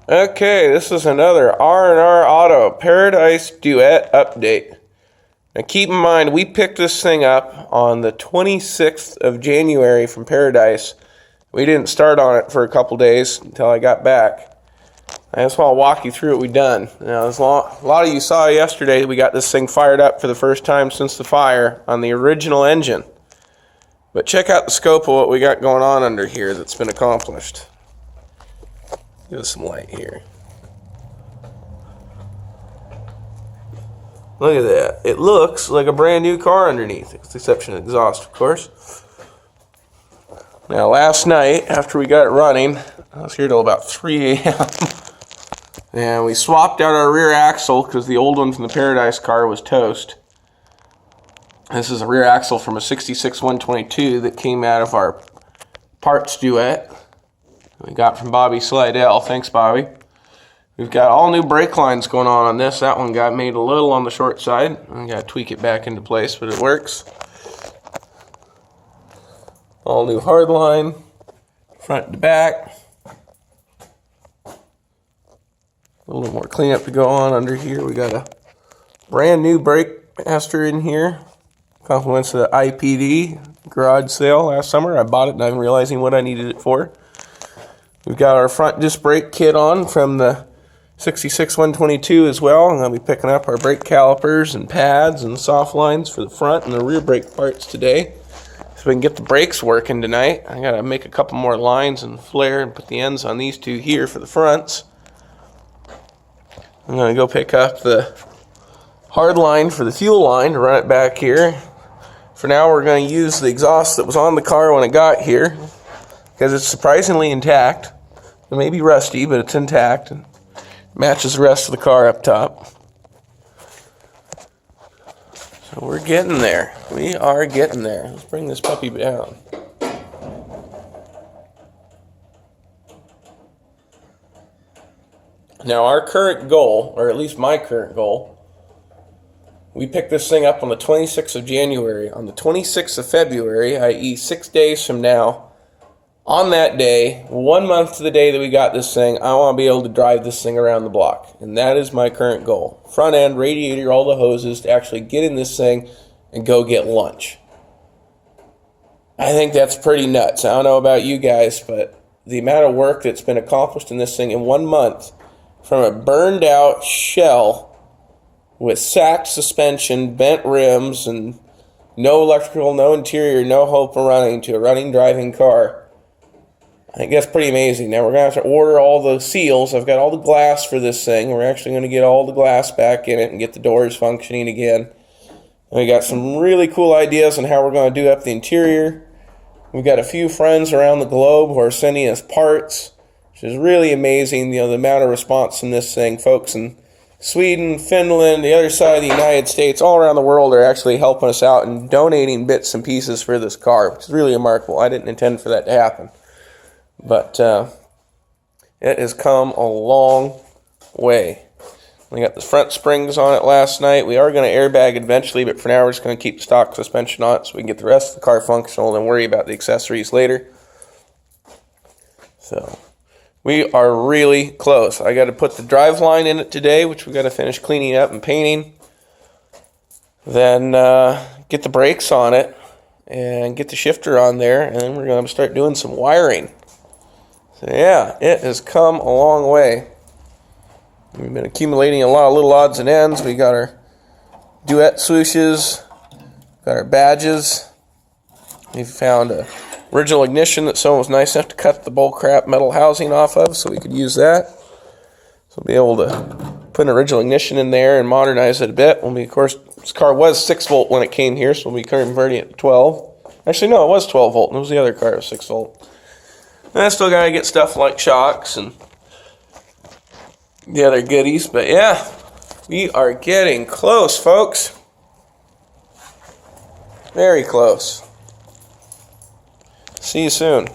Okay, this is another R&R Auto Paradise Duett update. Now keep in mind, we picked this thing up on the 26th of January from Paradise. We didn't start on it for a couple days until I got back. I just want to walk you through what we've done. Now, a lot of you saw yesterday we got this thing fired up for the first time since the fire on the original engine. But check out the scope of what we got going on under here that's been accomplished. Give us some light here. Look at that. It looks like a brand new car underneath, with the exception of exhaust, of course. Now, last night, after we got it running, I was here till about 3 a.m. and we swapped out our rear axle because the old one from the Paradise car was toast. This is a rear axle from a 66 122 that came out of our Paradise Duett. We got from Bobby Slidell. Thanks, Bobby. We've got all new brake lines going on this. That one got made a little on the short side. I got to tweak it back into place, but it works. All new hard line, front to back. A little more cleanup to go on under here. We got a brand new brake master in here. Compliments to the IPD garage sale last summer. I bought it not even realizing what I needed it for. We've got our front disc brake kit on from the 66 122 as well. I'm going to be picking up our brake calipers and pads and soft lines for the front and the rear brake parts today, so we can get the brakes working tonight. I got to make a couple more lines and flare and put the ends on these two here for the fronts. I'm going to go pick up the hard line for the fuel line to run it back here. For now, we're going to use the exhaust that was on the car when it got here, because it's surprisingly intact. It may be rusty, but it's intact and matches the rest of the car up top. So we're getting there. We are getting there. Let's bring this puppy down. Now, our current goal, or at least my current goal, we picked this thing up on the 26th of January. On the 26th of February, i.e. 6 days from now, on that day, 1 month to the day that we got this thing, I want to be able to drive this thing around the block. And that is my current goal. Front end, radiator, all the hoses, to actually get in this thing and go get lunch. I think that's pretty nuts. I don't know about you guys, but the amount of work that's been accomplished in this thing in 1 month, from a burned out shell with sacked suspension, bent rims, and no electrical, no interior, no hope of running, to a running, driving car, I think that's pretty amazing. Now we're going to have to order all the seals. I've got all the glass for this thing. We're actually going to get all the glass back in it and get the doors functioning again. And we got some really cool ideas on how we're going to do up the interior. We've got a few friends around the globe who are sending us parts, which is really amazing. The amount of response from this thing. Folks in Sweden, Finland, the other side of the United States, all around the world are actually helping us out and donating bits and pieces for this car, which is really remarkable. I didn't intend for that to happen. But it has come a long way. We got the front springs on it last night. We are going to airbag eventually, but for now we're just going to keep the stock suspension on it so we can get the rest of the car functional and worry about the accessories later. So we are really close. I got to put the drive line in it today, which we got to finish cleaning up and painting. Then get the brakes on it and get the shifter on there, and then we're going to start doing some wiring. So yeah, it has come a long way. We've been accumulating a lot of little odds and ends. We got our Duett swooshes, got our badges. We found a original ignition that someone was nice enough to cut the bullcrap metal housing off of, so we could use that. So we'll be able to put an original ignition in there and modernize it a bit. Of course, this car was 6 volt when it came here, so we'll be converting it to 12. Actually, no, it was 12 volt, and it was the other car that was 6 volt. And I still got to get stuff like shocks and the other goodies. But yeah, we are getting close, folks. Very close. See you soon.